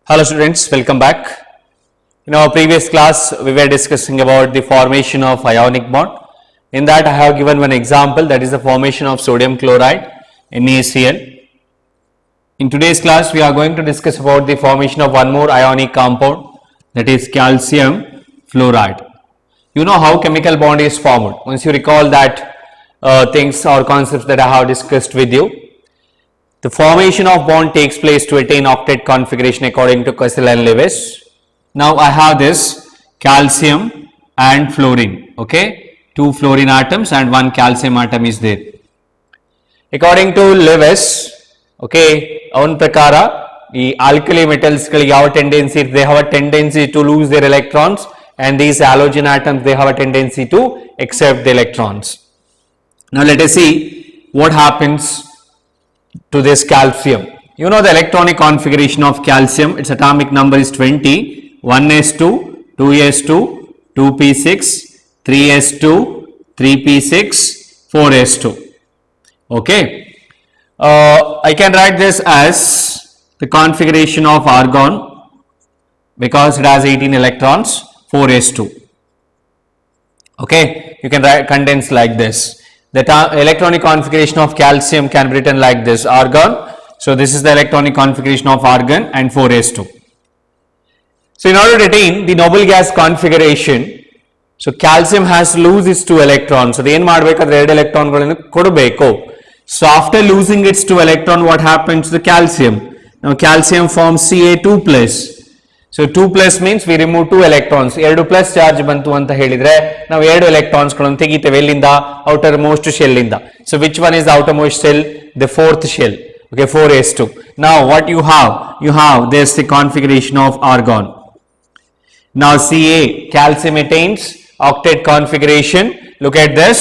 Hello students, welcome back. In our previous class, we were discussing about the formation of ionic bond. In that, I have given one example, that is the formation of sodium chloride, NaCl. In today's class, we are going to discuss about the formation of one more ionic compound, that is calcium fluoride. You know how chemical bond is formed. Once you recall that things or concepts that I have discussed with you, the formation of bond takes place to attain octet configuration according to Queisel and Lewis. Now I have this calcium and fluorine, okay, two fluorine atoms and one calcium atom is there. According to Lewis, okay, on prakara, the alkali metals have a tendency, they have a tendency to lose their electrons, and these halogen atoms, they have a tendency to accept the electrons. Now let us see what happens to this calcium. You know the electronic configuration of calcium, its atomic number is 20, 1s2, 2s2, 2p6, 3s2, 3p6, 4s2. Okay. I can write this as the configuration of argon because it has 18 electrons, 4s2. Okay. You can write condense like this. The electronic configuration of calcium can be written like this, argon. So this is the electronic configuration of argon and 4s2. So in order to attain the noble gas configuration, so calcium has to lose its 2 electrons. So the red electron. So after losing its 2 electron, what happens to the calcium? Now calcium forms Ca2 plus. So 2 plus means we remove 2 electrons. 2 plus charge bantu anta helidre. Now 2 electrons ಗಳನ್ನು ತೆಗಿತೇವೆ ಎಲ್ಲಿಂದ? outermost shell ಇಂದ. So which one is the outermost shell? The fourth shell. Okay, 4s2. Now what you have? You have this the configuration of argon. Now Ca, calcium attains octet configuration. Look at this.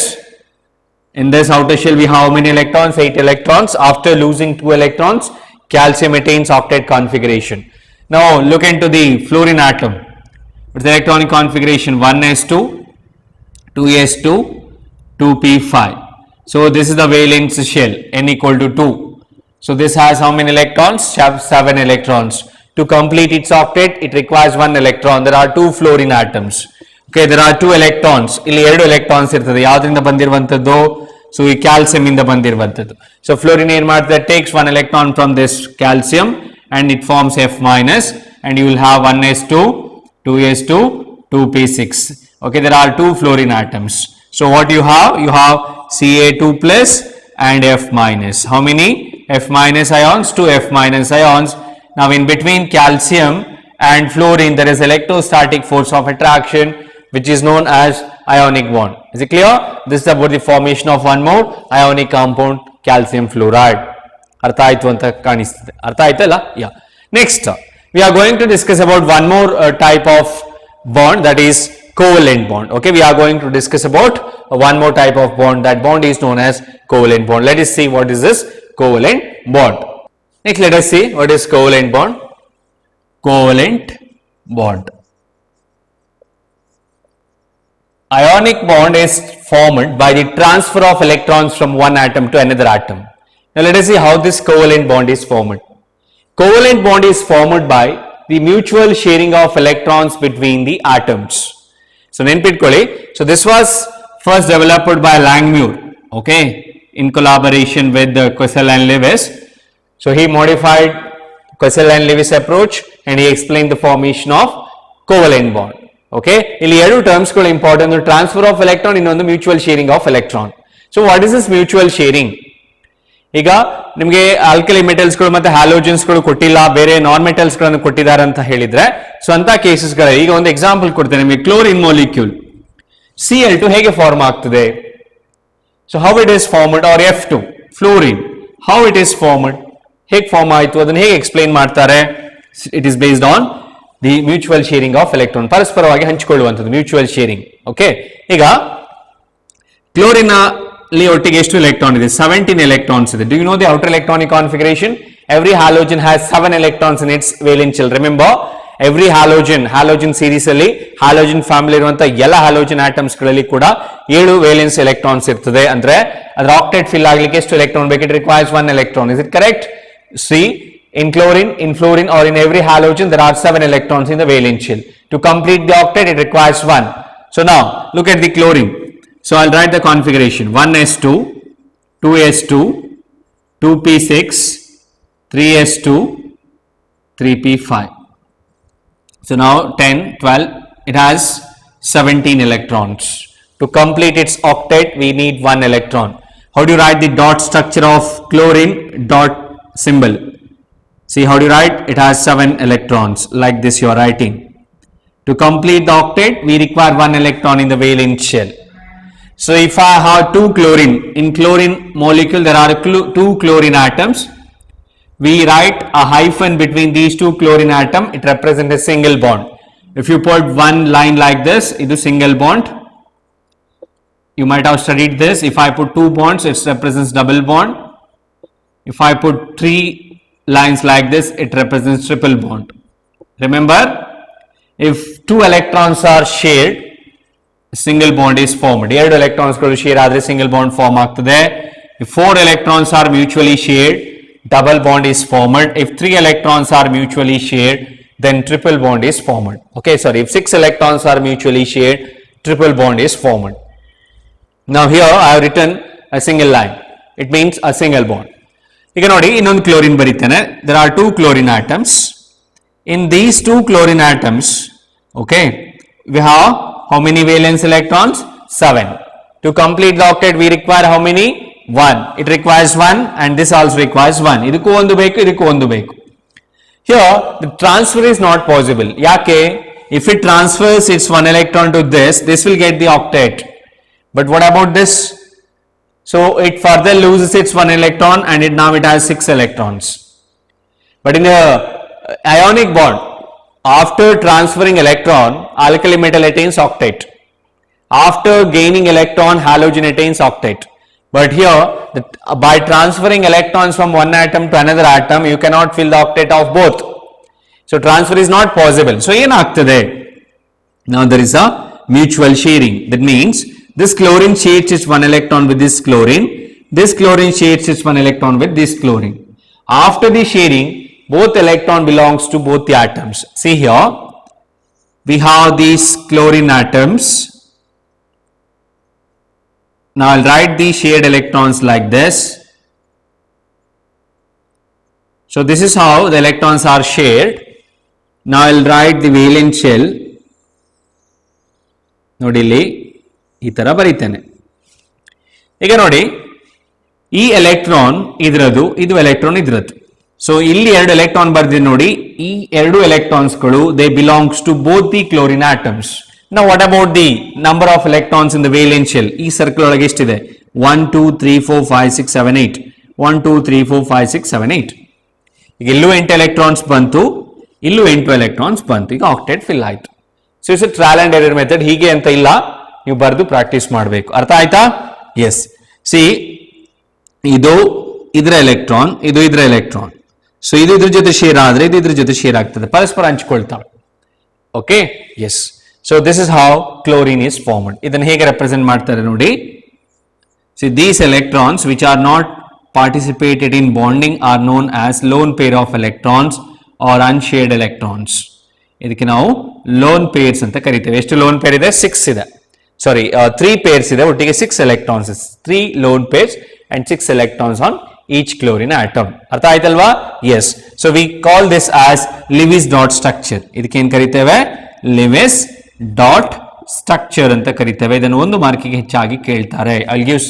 In this outer shell we have how many electrons? 8 electrons. After losing 2 electrons, calcium attains octet configuration. Now look into the fluorine atom. Its electronic configuration 1s2, 2s2, 2p5. So this is the valence shell, n equal to 2. So this has how many electrons? 7 electrons. To complete its octet, it requires 1 electron. There are 2 fluorine atoms. Okay, there are 2 electrons. Illi 2 electrons irtade. Yavadrinda bandiruvantaddu? So ಈ calcium ಇಂದ ಬಂದಿರುವಂತದ್ದು. So fluorine ಏನು ಮಾಡುತ್ತೆ? Takes 1 electron from this calcium and it forms F minus, and you will have 1s2, 2s2, 2p6. Okay, there are 2 fluorine atoms. So what you have? You have Ca2 plus and F minus. How many F minus ions? 2 F minus ions. Now in between calcium and fluorine there is electrostatic force of attraction which is known as ionic bond. Is it clear? This is about the formation of one more ionic compound, calcium fluoride. ಅರ್ಥ ಆಯ್ತು ಅಂತ ಕಾಣಿಸ್ತದೆ. ಅರ್ಥ ಆಯ್ತಲ್ಲ? ಯಾ. Next, we are going to discuss about one more type of bond, that is covalent bond. Okay, we are going to discuss about one more type of bond. That bond is known as covalent bond. Let us see what is this covalent bond. Next, let us see what is covalent bond. Covalent bond. Ionic bond is formed by the transfer of electrons from one atom to another atom. Now let us see how this covalent bond is formed. Covalent bond is formed by the mutual sharing of electrons between the atoms. So ನೆನಪಿಟ್ಕೊಳ್ಳಿ, so this was first developed by Langmuir, okay, in collaboration with Queisel and Lewis. So he modified Queisel and Lewis approach and he explained the formation of covalent bond. Okay, ಇಲ್ಲಿ ಎರಡು terms ಗಳು important, transfer of electron, ಇನ್ನೊಂದು mutual sharing of electron. So what is this mutual sharing? ಈಗ ನಿಮಗೆ alkali metals ಗಳು ಮತ್ತೆ halogens ಗಳು ಕೊಟ್ಟಿಲ್ಲ, ಬೇರೆ ನಾನ್ ಮೆಟಲ್ಸ್ ಗಳನ್ನು ಕೊಟ್ಟಿದ್ದಾರೆ ಅಂತ ಹೇಳಿದ್ರೆ, ಸೊ ಅಂತ ಕೇಸಸ್ ಗಳ ಈಗ ಒಂದು ಎಕ್ಸಾಂಪಲ್ ಕೊಡ್ತೇನೆ ನಿಮಗೆ. ಕ್ಲೋರಿನ್ ಮಾಲಿಕ್ಯೂಲ್ Cl2 ಹೇಗೆ ಫಾರ್ಮ್ ಆಗ್ತದೆ? So how it is formed, or F2 fluorine how it is formed, ಹೇಗೆ ಫಾರ್ಮ್ ಆಯ್ತು ಅದನ್ನ ಹೇಗೆ ಎಕ್ಸ್ಪ್ಲೈನ್ ಮಾಡ್ತಾರೆ? It is based on the mutual sharing of electron, ಪರಸ್ಪರವಾಗಿ ಹಂಚಿಕೊಳ್ಳುವಂಥದ್ದು ಮ್ಯೂಚುವಲ್ ಶೇರಿಂಗ್. ಓಕೆ, ಈಗ ಕ್ಲೋರಿನ್ ಒಟ್ಟಿಗೆ ಎಷ್ಟು ಎಲೆಕ್ಟ್ರಾನ್ ಇದೆ? 17 electrons ಇದೆ. Do you know the outer electronic configuration? Every halogen has 7 electrons in its valence shell. Remember, every halogen series ಅಲ್ಲಿ halogen family ಇರುವಂತ ಎಲ್ಲ halogen atoms ಗಳಲ್ಲಿ ಕೂಡ 7 valence electrons ಇರ್ತದೆ. ಅಂದ್ರೆ ಅದರ octet fill ಆಗಲಿಕ್ಕೆ ಎಷ್ಟು electron ಬೇಕು? It requires 1 electron. Is it correct? See, In chlorine, in fluorine, or in every halogen, there are 7 electrons in the valence shell. To complete the octet, it requires 1. So now, look at the chlorine. So I'll write the configuration. 1s2, 2s2, 2p6, 3s2, 3p5. So now 10, 12, it has 17 electrons. To complete its octet, we need 1 electron. How do you write the dot structure of chlorine? Dot symbol. See how do you write? It has 7 electrons. Like this you are writing. To complete the octet, we require 1 electron in the valence shell. So if I have 2 chlorine, in chlorine molecule there are 2 chlorine atoms. We write a hyphen between these 2 chlorine atoms. It represents a single bond. If you put one line like this, it is single bond. You might have studied this. If I put 2 bonds, it represents double bond. If I put 3 lines like this, it represents triple bond. Remember, if 2 electrons are shared, a single bond is formed. 2 electrons share ಆದರೆ single bond form ಆಗ್ತದೆ. If 4 electrons are mutually shared, double bond is formed. If 3 electrons are mutually shared, then triple bond is formed. Okay, sorry, if 6 electrons are mutually shared, triple bond is formed. Now here I have written a single line. It means a single bond. ಈಗ ನೋಡಿ ಇನ್ನೊಂದು chlorine ಬರೀತೇನೆ. There are 2 chlorine atoms. In these 2 chlorine atoms, okay, we have how many valence electrons? 7. To complete the octet, we require how many? 1. It requires 1 and this also requires 1. ಇದಕ್ಕೂ ಒಂದು ಬೇಕು, ಇದಕ್ಕೂ ಒಂದು ಬೇಕು. Here the transfer is not possible. ಯಾಕೆ? If it transfers its 1 electron to this will get the octet. But what about this? So it further loses its 1 electron and now it has 6 electrons. But in the ionic bond, after transferring electron, alkali metal attains octet. After gaining electron, halogen attains octet. But here, by transferring electrons from one atom to another atom, you cannot fill the octet of both. So transfer is not possible. So ಏನಾಗ್ತದೆ? Now there is a mutual sharing. That means this chlorine shares its 1 electron with this chlorine. This chlorine shares its 1 electron with this chlorine. After the sharing, both electron belongs to both the atoms. See here, we have these chlorine atoms. Now I'll write these shared electrons like this. So this is how the electrons are shared. Now I'll write the valence shell. ನೋಡಿ ಇಲ್ಲಿ ಈ ತರ ಬರೀತೇನೆ. ಈಗ ನೋಡಿ ಈ electron ಇದ್ರದ್ದು, ಇದು electron ಇದ್ರದ್ದು. ಸೊ ಇಲ್ಲಿ 2 ಎಲೆಕ್ಟ್ರಾನ್ ಬರ್ದಿದೆ ನೋಡಿ. ಈ 2 ಎಲೆಕ್ಟ್ರಾನ್ಸ್ಗಳು they belongs to both the chlorine atoms. Now what about the number of electrons in the valence shell? ಈ ಸರ್ಕಲ್ ಒಳಗೆ ಎಷ್ಟಿದೆ? 1 2 3 4 5 6 7 8. 1 2 3 4 5 6 7 8. ಈಗ ಇಲ್ಲೂ 8 ಎಲೆಕ್ಟ್ರಾನ್ಸ್ ಬಂತು, ಇಲ್ಲೂ 8 ಎಲೆಕ್ಟ್ರಾನ್ಸ್ ಬಂತು. ಈಗ ಆಕ್ಟೆಟ್ ಫಿಲ್ ಆಯ್ತು. So it's trial and error method. ಹೀಗೆ ಅಂತ ಇಲ್ಲ, ನೀವು ಬರೆದು ಪ್ರಾಕ್ಟೀಸ್ ಮಾಡಬೇಕು. ಅರ್ಥ ಆಯ್ತಾ? ಎಸ್. ಸಿ ಇದು ಇದರ ಎಲೆಕ್ಟ್ರಾನ್, ಇದು ಇದರ ಎಲೆಕ್ಟ್ರಾನ್. ಸೊ ಇದು ಇದ್ರ ಜೊತೆ ಶೇರ್ ಆದ್ರೆ ಇದು ಇದ್ರ ಜೊತೆ ಶೇರ್ ಆಗ್ತದೆ, ಪರಸ್ಪರ ಹಂಚಿಕೊಳ್ತಾವೆ. Okay, yes. So this is how chlorine is formed. ಇದನ್ನು ಹೇಗೆ represent ಮಾಡ್ತಾರೆ ನೋಡಿ. See, these electrons which are not participated in bonding are known as lone pair of electrons or unshared electrons. ಇದಕ್ಕೆ ನಾವು lone pairs ಅಂತ ಕರಿತೇವೆ. ಎಷ್ಟು lone pair ಇದೆ? 6 ಇದೆ. Sorry, 3 pairs ಇದೆ. ಒಟ್ಟಿಗೆ 6 electrons. 3 lone pairs and 6 electrons on each chlorine atom. ಅರ್ಥ ಆಯ್ತಲ್ವಾ? Yes. So we call this as Lewis dot structure. ಇದಕ್ಕೆ ಏನು ಕರಿತೇವೆ? Lewis ಡಾಟ್ ಸ್ಟ್ರಕ್ಚರ್ ಅಂತ ಕರಿತೇವೆ. ಇದನ್ನು ಒಂದು ಮಾರ್ಕಿಗೆ ಹೆಚ್ಚಾಗಿ ಕೇಳ್ತಾರೆ. I give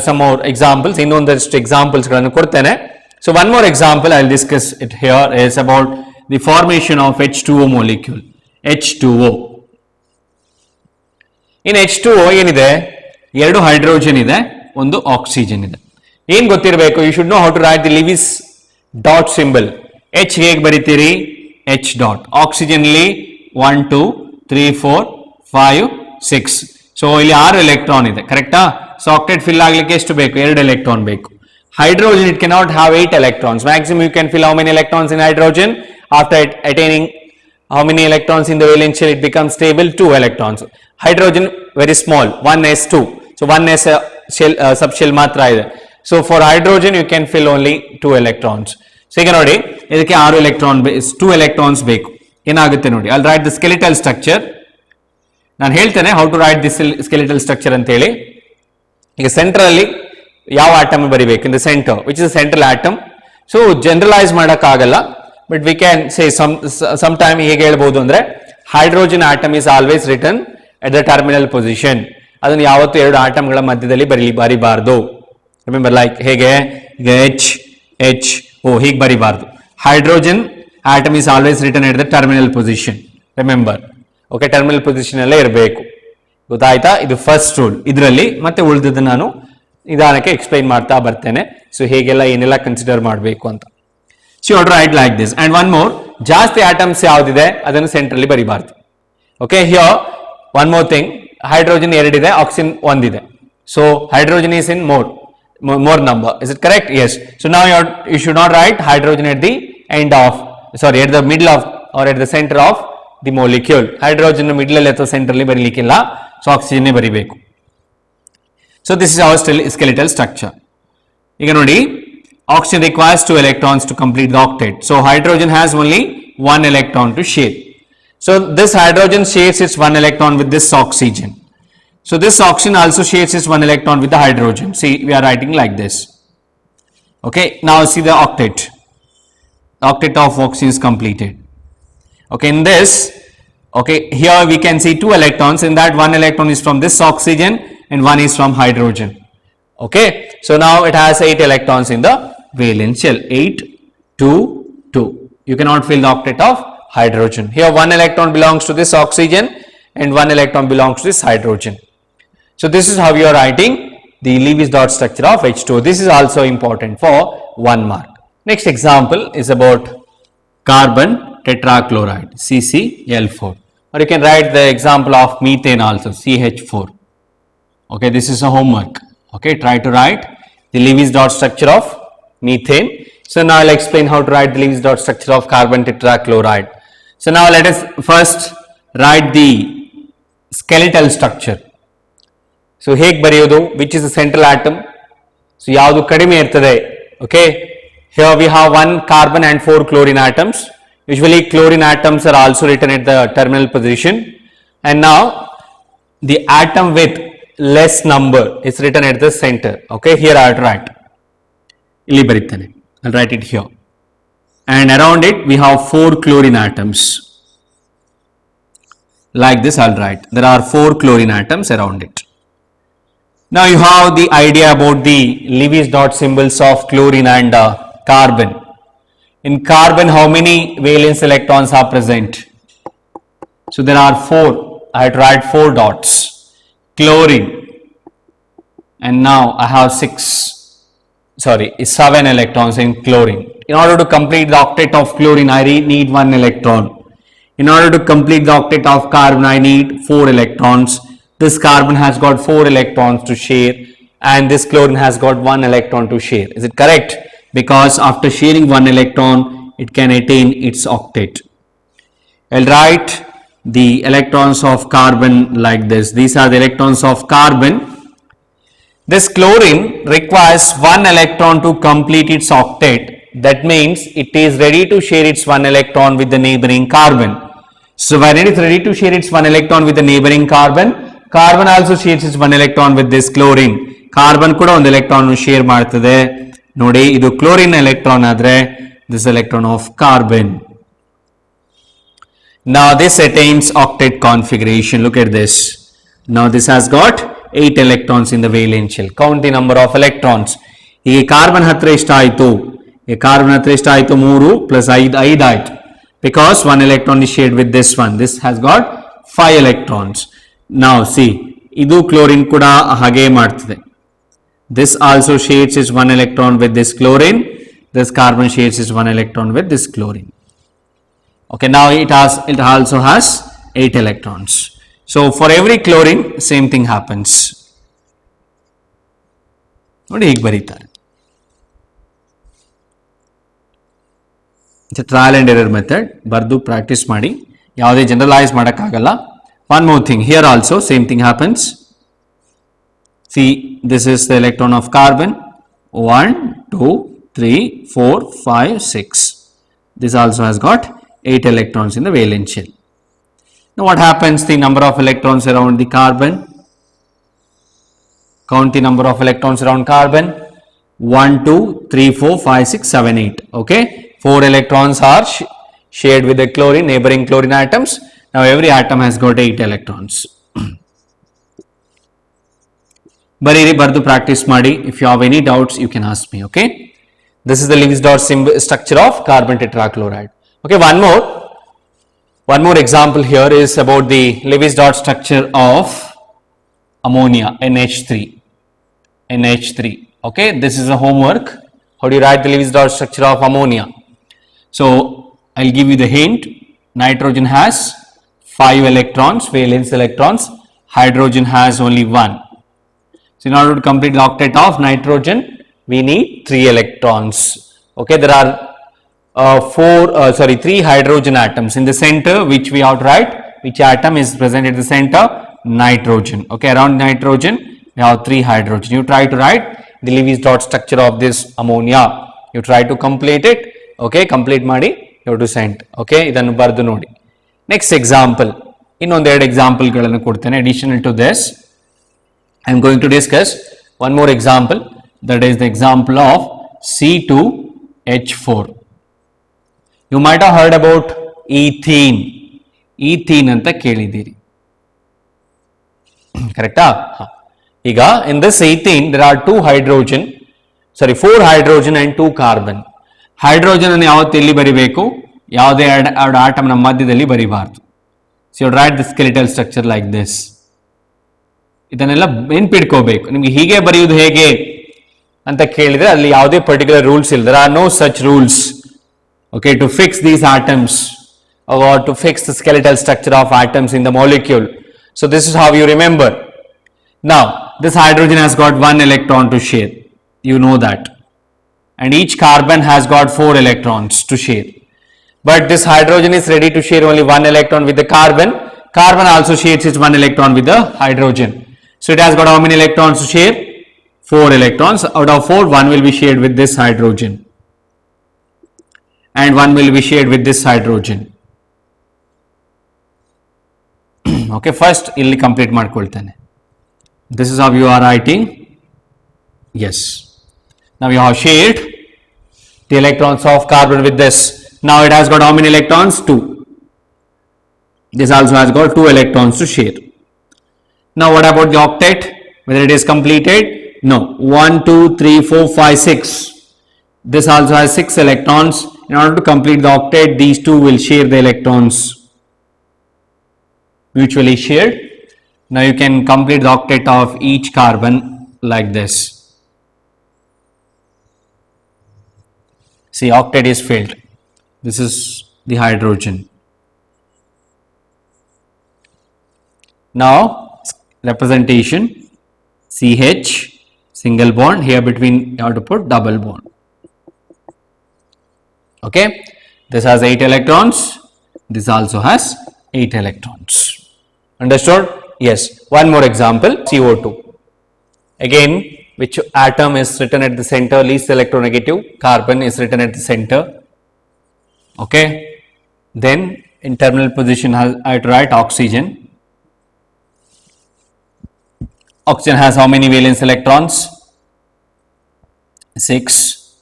some more examples. ಇನ್ನೊಂದಷ್ಟು ಎಕ್ಸಾಂಪಲ್ಸ್ ಗಳನ್ನು ಕೊಡ್ತೇನೆ. So one more example I will discuss it here is about the formation of H2O molecule. H2O. ಇನ್ H2O ಏನಿದೆ? 2 ಹೈಡ್ರೋಜನ್ ಇದೆ, ಒಂದು ಆಕ್ಸಿಜನ್ ಇದೆ. ಏನ್ ಗೊತ್ತಿರಬೇಕು? You should know how to write the Lewis dot symbol. H ಹೇಗೆ ಬರೀತೀರಿ? H dot. Oxygen ಅಲ್ಲಿ 1 2 3 4 5 6. So ಇಲ್ಲಿ 6 ಎಲೆಕ್ಟ್ರಾನ್ ಇದೆ, ಕರೆಕ್ಟಾ? ಸೊ ಆಕ್ಟೆಟ್ ಫಿಲ್ ಆಗ್ಲಿಕ್ಕೆ ಎಷ್ಟು ಬೇಕು? 2 ಎಲೆಕ್ಟ್ರಾನ್ ಬೇಕು. Hydrogen, it cannot have 8 electrons. Maximum you can fill how many electrons in hydrogen? After attaining how many electrons in the valence shell, it becomes stable 2 electrons. Hydrogen very small, 1s2. So 1s shell subshell matra ide. So for hydrogen you can fill only 2 electrons. So ಈಗ ನೋಡಿ ಇದಕ್ಕೆ 6 electron 2 electrons ಬೇಕು. ಏನಾಗುತ್ತೆ ನೋಡಿ, ಅಲ್ಲಿ right the skeletal structure. ನಾನು ಹೇಳ್ತೇನೆ how to write this skeletal structure ಅಂತ ಹೇಳಿ. ಈಗ ಸೆಂಟರ್ ಅಲ್ಲಿ ಯಾವ ಆಟಮ್ ಬರಿಬೇಕು, in the centre which is central atom. So generalise ಮಾಡಕ್ಕಾಗಲ್ಲ, but we can say some time ಹೇಗೆ ಹೇಳ್ಬಹುದು ಅಂದ್ರೆ hydrogen atom is always return at the terminal position. ಅದನ್ನು ಯಾವತ್ತು ಎರಡು ಆಟಮ್ಗಳ ಮಧ್ಯದಲ್ಲಿ ಬರಿಬಾರ್ದು. ರಿಮೆಂಬರ್ ಲೈಕ್ ಹೇಗೆ ಈಗ ಎಚ್ ಓ ಹೀಗೆ ಬರಿಬಾರ್ದು. Hydrogen atom is always return at the terminal position. Remember, okay, terminal position ಅಲ್ಲೇ ಇರಬೇಕು. ಗೊತ್ತಾಯ್ತಾ? ಇದು ಫಸ್ಟ್ ರೂಲ್. ಇದರಲ್ಲಿ ಮತ್ತೆ ಉಳಿದದ್ದು ನಾನು ನಿಧಾನಕ್ಕೆ ಎಕ್ಸ್ಪ್ಲೈನ್ ಮಾಡ್ತಾ ಬರ್ತೇನೆ. ಸೊ ಹೇಗೆಲ್ಲ ಏನೆಲ್ಲ ಕನ್ಸಿಡರ್ ಮಾಡಬೇಕು ಅಂತ. So you write like this. And one more, ಜಾಸ್ತಿ ಆಟಮ್ಸ್ ಯಾವ್ದಿದೆ ಅದನ್ನು ಸೆಂಟ್ರಲ್ಲಿ ಬರಿಬಾರ್ದು. Okay, here one more thing, hydrogen 2 ಇದೆ, ಆಕ್ಸಿಜನ್ 1 ಇದೆ. So hydrogen is in more number. Is it correct? Yes. So now you should not write hydrogen at the end of, sorry, at the middle of or at the center of the molecule. Hydrogen middle ಅಲ್ಲಿ ಅಥವಾ center ಅಲ್ಲಿ ಬರೀಲಿಕ್ಕಿಲ್ಲ. So oxygen ಬರಿಬೇಕು. So this is our skeletal structure. ಈಗ ನೋಡಿ, oxygen requires 2 electrons to complete the octet. So hydrogen has only 1 electron to share. So this hydrogen shares its 1 electron with this oxygen. So this oxygen also shares its 1 electron with the hydrogen. See, we are writing like this. Okay, now see the octet. The octet of oxygen is completed. Okay, in this, okay, here we can see 2 electrons. In that 1 electron is from this oxygen and 1 is from hydrogen. Okay, so now it has 8 electrons in the valence shell. 8, 2, 2. You cannot fill the octet of hydrogen. Here 1 electron belongs to this oxygen and 1 electron belongs to this hydrogen. So this is how you are writing the Lewis dot structure of H2. This is also important for 1 mark. Next example is about carbon tetrachloride, CCl4. Or you can write the example of methane also, CH4. Okay, this is a homework. Okay, try to write the Lewis dot structure of methane. So now I'll explain how to write the Lewis dot structure of carbon tetrachloride. So now let us first write the skeletal structure. So ಹೇಗೆ ಬರೆಯೋದು, which is the central atom. So ಯಾವುದು ಕಡಿಮೆ ಇರ್ತದೆ. Okay, here we have 1 carbon and 4 chlorine atoms. Usually chlorine atoms are also written at the terminal position. And now the atom with less number is written at the center. Okay, here I will write. ಇಲ್ಲಿ ಬರೀತೇನೆ. I'll write it here. And around it we have 4 chlorine atoms. Like this I'll write. There are 4 chlorine atoms around it. Now you have the idea about the Lewis dot symbols of chlorine and carbon. In carbon, how many valence electrons are present? So there are 4. I have to write 4 dots. Chlorine, and now I have 7 electrons in chlorine. In order to complete the octet of chlorine, I need 1 electron. In order to complete the octet of carbon, I need 4 electrons. This carbon has got 4 electrons to share, and this chlorine has got 1 electron to share. Is it correct? Because after sharing 1 electron, it can attain its octet. I'll write the electrons of carbon like this. These are the electrons of carbon. This chlorine requires 1 electron to complete its octet. That means it is ready to share its 1 electron with the neighboring carbon. So when it is ready to share its 1 electron with the neighboring carbon, carbon also shares its 1 electron with this chlorine. Carbon ಕೂಡ ಒಂದು electron share ಮಾಡ್ತದೆ. ನೋಡಿ, ಇದು chlorine electron ಆದ್ರೆ this electron of carbon. Now this attains octet configuration. Look at this. Now this has got 8 electrons in the valence shell. Count the number of electrons. ಈ carbon ಹತ್ರ ಎಷ್ಟಾಯಿತು? ಈ carbon ಹತ್ರ ಎಷ್ಟಾಯಿತು? 3 plus 5 ಆಯಿತು. Because 1 electron is shared with this one. This has got 5 electrons. Now see, ಇದು chlorine ಕೂಡ ಹಾಗೆ ಮಾಡ್ತದೆ. This also shares its 1 electron with this chlorine. This carbon shares its 1 electron with this chlorine. Okay, now it also has 8 electrons. So for every chlorine, same thing happens. ನೋಡಿ ಹೀಗೆ ಬರೀತಾರೆ. It's a trial and error method. ಬರ್ದು practice ಮಾಡಿ. ಯಾವುದೇ generalise ಮಾಡೋಕ್ಕಾಗಲ್ಲ. One more thing, here also same thing happens. See, this is the electron of carbon. 1, 2, 3, 4, 5, 6. This also has got 8 electrons in the valence shell. Now what happens? The number of electrons around the carbon. Count the number of electrons around carbon. 1, 2, 3, 4, 5, 6, 7, 8. Okay. 4 electrons are shared with the chlorine, neighboring chlorine atoms. Now every atom has got 8 electrons. Bariri bardu practice madi. If you have any doubts, you can ask me. Okay. This is the Lewis-Dot structure of carbon tetrachloride. Okay. One more example here is about the Lewis-Dot structure of ammonia, NH3. NH3. Okay. This is a homework. How do you write the Lewis-Dot structure of ammonia? So I'll give you the hint. Nitrogen has 5 electrons, valence electrons. Hydrogen has only 1. So in order to complete the octet of nitrogen, we need 3 electrons. Okay, there are 3 hydrogen atoms in the center, which we have to write. Which atom is present at the center? Nitrogen. Okay, around nitrogen, we have 3 hydrogen. You try to write the Lewis-Dot structure of this ammonia. You try to complete it. Okay, complete madi, you have to send. Okay, idannu bardu nodi. Next example. Innondu ಎರಡು example ಗಳನ್ನು ಕೊಡ್ತೇನೆ. Additional to this, I am going to discuss one more example, that is the example of C2H4. You might have heard about ethene. Ethene anta kelidiri. Correcta? Iga in this ethene there are 4 hydrogen and 2 carbon. Hydrogen ಅನ್ನು ಯಾವತ್ತು ಎಲ್ಲಿ ಬರಿಬೇಕು? ಯಾವುದೇ ಎರಡು ಆಟಮ್ನ ಮಧ್ಯದಲ್ಲಿ ಬರಿಬಾರದು. So you write the skeletal structure like this. ಇದನ್ನೆಲ್ಲ ನೆನ್ಪಿಟ್ಕೋಬೇಕು. ನಿಮಗೆ ಹೀಗೆ ಬರೆಯುವುದು ಹೇಗೆ ಅಂತ ಕೇಳಿದ್ರೆ ಅಲ್ಲಿ ಯಾವುದೇ ಪರ್ಟಿಕ್ಯುಲರ್ ರೂಲ್ಸ್ ಇಲ್ಲ. There are no such rules. Okay, to fix these atoms or to fix the skeletal structure of atoms in the molecule. So this is how you remember. Now this hydrogen has got 1 electron to share. You know that. And each carbon has got 4 electrons to share. But this hydrogen is ready to share only 1 electron with the carbon. Carbon also shares its 1 electron with the hydrogen. So it has got how many electrons to share? 4 electrons. Out of 4, 1 will be shared with this hydrogen. And 1 will be shared with this hydrogen. Okay, first illi complete ಮಾಡ್ಕೊಳ್ತೇನೆ. This is how you are writing. Yes. Now you have shared the electrons of carbon with this. Now it has got how many electrons? 2. This also has got 2 electrons to share. Now what about the octet? Whether it is completed? No. 1, 2, 3, 4, 5, 6. This also has 6 electrons. In order to complete the octet, these 2 will share the electrons. Mutually shared. Now you can complete the octet of each carbon like this. See, octet is filled. This is the hydrogen. Now representation, CH single bond, here between you have to put double bond. Okay, this has 8 electrons, this also has 8 electrons. Understood? Yes. One more example, CO2. Again, which atom is written at the center? Least electronegative. Carbon is written at the center. Okay, then in terminal position I have to write oxygen. Oxygen has how many valence electrons? 6.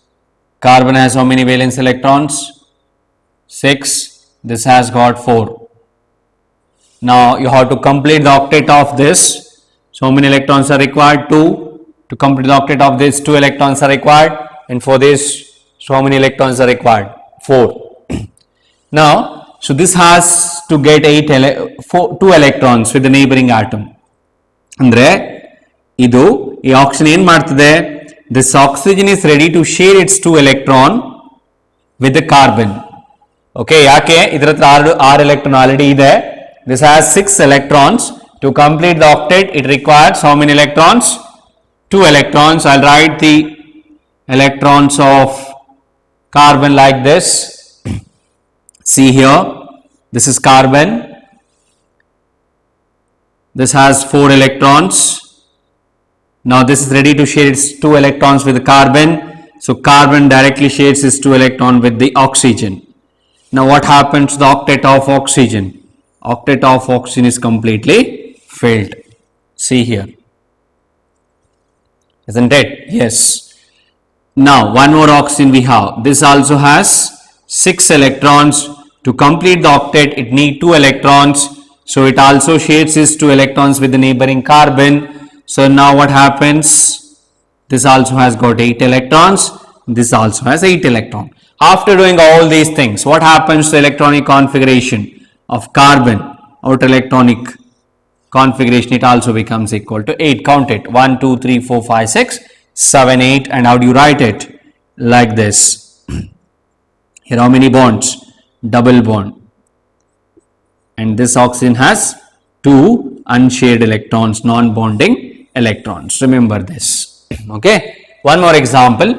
Carbon has how many valence electrons? 6. This has got 4. Now you have to complete the octet of this. So how many electrons are required? 2. To complete the octet of this, 2 electrons are required, and for this, so how many electrons are required? 4. Now, so this has to get 2 electrons with the neighboring atom. Andre, idu, ee oxygen ಏನು ಮಾಡ್ತದೆ? This oxygen is ready to share its 2 electron with the carbon. Okay, ಯಾಕೆ ಇದರ ಹತ್ರ 6 electron already ಇದೆ. This has 6 electrons. To complete the octet, it requires how many electrons? 2 electrons. I'll write the electrons of carbon like this. See here, this is carbon. This has 4 electrons. Now this is ready to share its 2 electrons with the carbon. So carbon directly shares its 2 electron with the oxygen. Now what happens to the octet of oxygen? Octet of oxygen is completely filled. See here. Isn't it? Yes. Now one more oxygen we have. This also has 6 electrons. To complete the octet, it needs 2 electrons. So it also shares its 2 electrons with the neighboring carbon. So now what happens? This also has got 8 electrons. This also has 8 electrons. After doing all these things, what happens to the electronic configuration of carbon? Outer electronic configuration, it also becomes equal to 8. Count it. 1, 2, 3, 4, 5, 6, 7, 8. And how do you write it? Like this. Here how many bonds? Double bond. And this oxygen has 2 unshared electrons, non-bonding electrons. Remember this. Okay. One more example.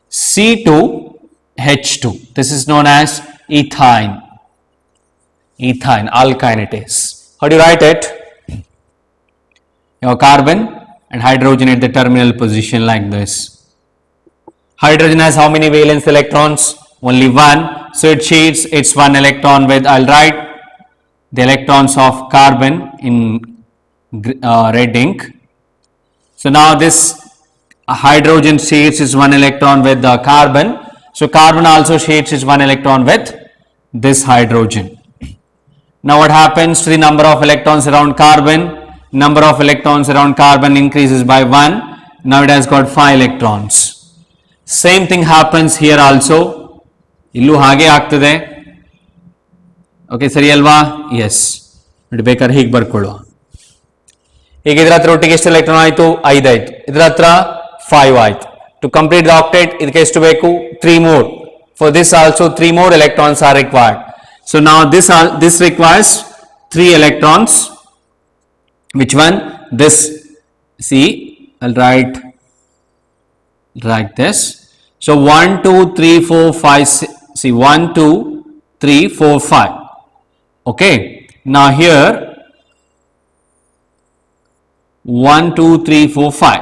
C2H2. This is known as ethine. Ethine, alkyne it is. How do you write it? Your carbon and hydrogen at the terminal position like this. Hydrogen has how many valence electrons? Only 1. So it shares its 1 electron with, I'll write the electrons of carbon in red ink. So now this hydrogen shares its 1 electron with the carbon. So carbon also shares its 1 electron with this hydrogen. Now what happens to the number of electrons around carbon? Number of electrons around carbon increases by 1. Now it has got 5 electrons. Same thing happens here also. Illu hage ಆಗ್ತದೆ. Okay, ಸರಿ ಅಲ್ವಾ? Yes. ಬೇಕಾದ್ರೆ ಹೀಗೆ ಬರ್ಕೊಳ್ಳುವ. ಈಗ ಇದರ ಹತ್ರ ಒಟ್ಟಿಗೆ ಎಷ್ಟು ಎಲೆಕ್ಟ್ರಾನ್ ಆಯಿತು? 5 ಆಯಿತು. ಇದರ ಹತ್ರ 5 ಆಯಿತು. To complete the octet, ಇದಕ್ಕೆ ಎಷ್ಟು ಬೇಕು? 3 more. For this also 3 more electrons are required. So now this requires 3 electrons. Which one? This. See, I'll write like this. So 1, 2, 3, 4, 5. See 1, 2, 3, 4, 5. Okay. Now here 1, 2, 3, 4, 5.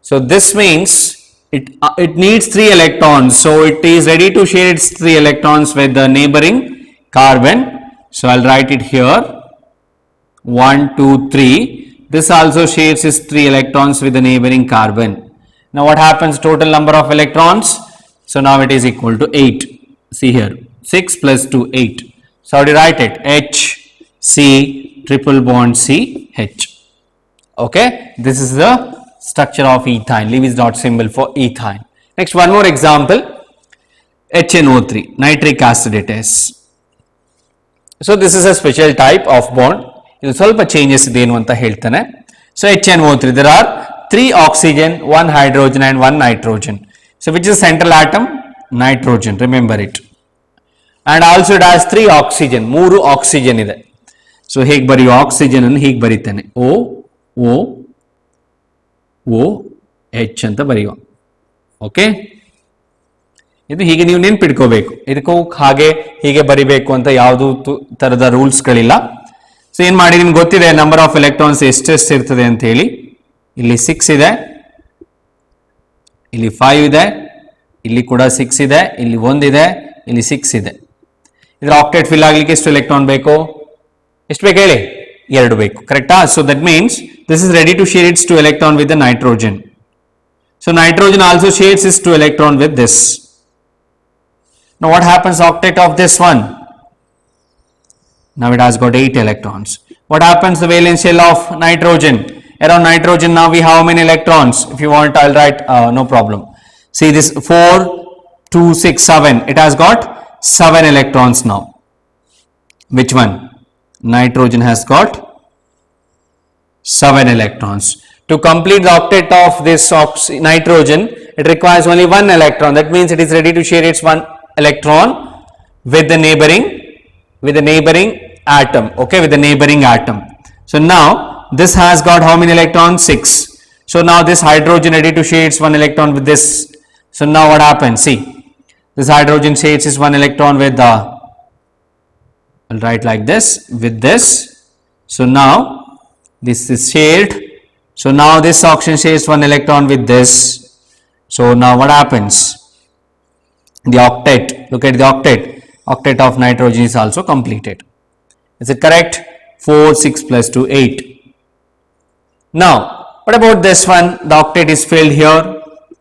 So this means it needs 3 electrons. So it is ready to share its 3 electrons with the neighboring carbon. So I'll write it here. 1, 2, 3. This also shares its 3 electrons with the neighboring carbon. Now what happens? Total number of electrons. So now it is equal to 8. See here. 6 plus 2, 8. So how do you write it? H, C, triple bond C, H. Okay. This is the structure of ethine. Lewis dot symbol for ethine. Next, one more example. HNO3, nitric acid it is. So this is a special type of bond. ಇದು ಸ್ವಲ್ಪ changes ಇದೇನು ಅಂತ ಹೇಳ್ತಾನೆ. So HNO3, there are 3 oxygen, 1 hydrogen and 1 nitrogen. So which is central atom? Nitrogen, remember it. And also it has 3 oxygen, 3 oxygen ಇದೆ. So ಹೇಗೆ ಬರೆಯುವ? Oxygen ಅನ್ನು ಹೀಗೆ ಬರೀತಾನೆ. O O O H ಅಂತ ಬರೆಯುವ. ಓಕೆ, ಇದು ಹೀಗೆ ನೀವು ನೆನ್ಪಿಟ್ಕೋಬೇಕು. ಇದಕ್ಕೂ ಹಾಗೆ ಹೀಗೆ ಬರಿಬೇಕು ಅಂತ ಯಾವುದು ತರದ ರೂಲ್ಸ್ಗಳಿಲ್ಲ. ಸೊ ಏನ್ ಮಾಡಿ, ನಿಮ್ಗೆ ಗೊತ್ತಿದೆ ನಂಬರ್ ಆಫ್ ಎಲೆಕ್ಟ್ರಾನ್ಸ್ ಎಷ್ಟೆಷ್ಟು ಇರ್ತದೆ ಅಂತ ಹೇಳಿ. ಇಲ್ಲಿ 6 ಇದೆ, ಇಲ್ಲಿ 5 ಇದೆ, ಇಲ್ಲಿ ಕೂಡ 6 ಇದೆ, ಇಲ್ಲಿ 1 ಇದೆ, ಇಲ್ಲಿ 6 ಇದೆ. ಇದರ ಆಕ್ಟೇಟ್ ಫಿಲ್ ಆಗ್ಲಿಕ್ಕೆ ಎಷ್ಟು ಎಲೆಕ್ಟ್ರಾನ್ ಬೇಕು? ಎಷ್ಟು ಬೇಕು ಹೇಳಿ? 2 ಬೇಕು. ಕರೆಕ್ಟಾ? So that means this is ready to share its 2 electron with the nitrogen. So nitrogen also shares its 2 electron with this. Now what happens octet of this one? Now it has got 8 electrons. What happens the valence shell of nitrogen? Around nitrogen now we have how many electrons? If you want, I'll write, no problem. See this 4, 2, 6, 7. It has got 7 electrons now. Which one? Nitrogen has got 7 electrons. To complete the octet of this nitrogen, it requires only 1 electron. That means it is ready to share its 1 electron with the neighboring atom. Okay, with the neighboring atom. So now this has got how many electrons? 6. So now this hydrogen ready to share its 1 electron with this. So now what happens? See, this hydrogen shares its 1 electron with the, I'll write like this, with this. So now this is shared. So now this oxygen shares 1 electron with this. So now what happens? The octet, look at the octet of nitrogen is also completed. Is it correct? 4, 6 plus 2, 8. Now, what about this one? The octet is filled here.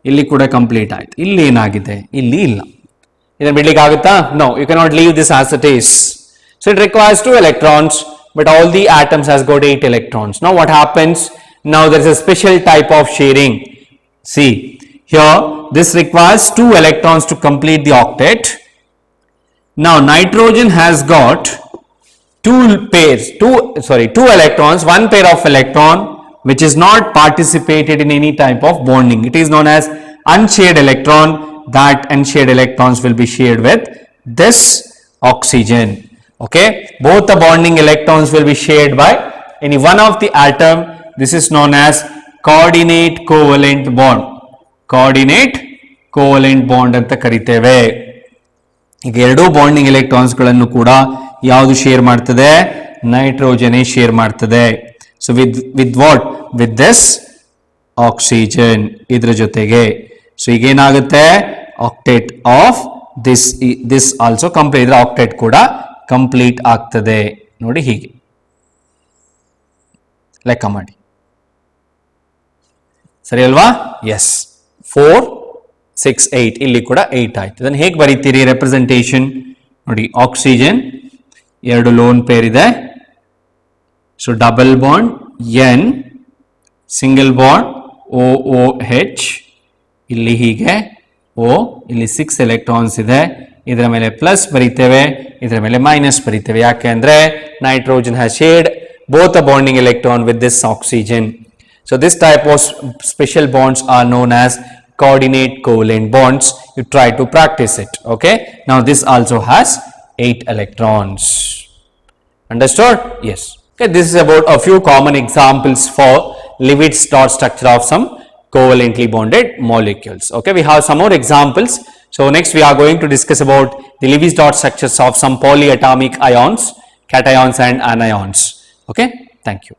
Illi kuda complete ಆಯ್ತು. ಇಲ್ಲಿ ಏನಾಗಿದೆ? ಇಲ್ಲಿ ಇಲ್ಲ. ಇದನ್ನು ಬಿಡ್ಲಿಕ್ಕೆ ಆಗುತ್ತಾ? No, you cannot leave this as it is. So it requires 2 electrons, but all the atoms has got 8 electrons. Now what happens? Now there is a special type of sharing. See, here this requires 2 electrons to complete the octet. Now nitrogen has got 2 electrons, 1 pair of electron which is not participated in any type of bonding. It is known as unshared electron. That unshared electrons will be shared with this oxygen. Okay, both the bonding electrons will be shared by any one of the atom. This is known as coordinate covalent bond. Coordinate covalent bond ಅಂತ ಕರಿತೇವೆ. ಈಗ ಎರಡೂ bonding electrons ಗಳನ್ನು ಕೂಡ ಯಾವುದು share ಮಾಡ್ತದೆ? Nitrogen share ಮಾಡ್ತದೆ. So with what? With this oxygen ಇದರ ಜೊತೆಗೆ. ಸೊ ಈಗ ಏನಾಗುತ್ತೆ? Octet of this also complete, ಇದರ ಆಕ್ಟೇಟ್ ಕೂಡ ಕಂಪ್ಲೀಟ್ ಆಗ್ತದೆ. ನೋಡಿ ಹೀಗೆ ಲೆಕ್ಕ ಮಾಡಿ, ಸರಿ ಅಲ್ವಾ? ಎಸ್, 4, 6, 8 ಇಲ್ಲಿ ಕೂಡ 8 ಆಯ್ತು. ಇದನ್ನು ಹೇಗೆ ಬರೀತೀರಿ ರೆಪ್ರೆಸೆಂಟೇಷನ್? ನೋಡಿ, ಆಕ್ಸಿಜನ್ 2 ಲೋನ್ ಪೇರ್ ಇದೆ. So double bond N, single bond OOH, ಇಲ್ಲಿ ಹೀಗೆ O, ಇಲ್ಲಿ 6 ಎಲೆಕ್ಟ್ರಾನ್ಸ್ ಇದೆ. ಇದರ ಮೇಲೆ ಪ್ಲಸ್ ಬರೀತೇವೆ, ಇದರ ಮೇಲೆ ಮೈನಸ್ ಬರೀತೇವೆ. ಯಾಕೆ ಅಂದ್ರೆ nitrogen has shared both the bonding electron with this oxygen. So this type of special bonds are known as coordinate covalent bonds. You try to practice it. Okay, now this also has 8 electrons. Understood? Yes. Okay, this is about a few common examples for Lewis dot structure of some covalently bonded molecules. Okay, we have some more examples. So next we are going to discuss about the Lewis dot structures of some polyatomic ions, cations and anions. Okay, thank you.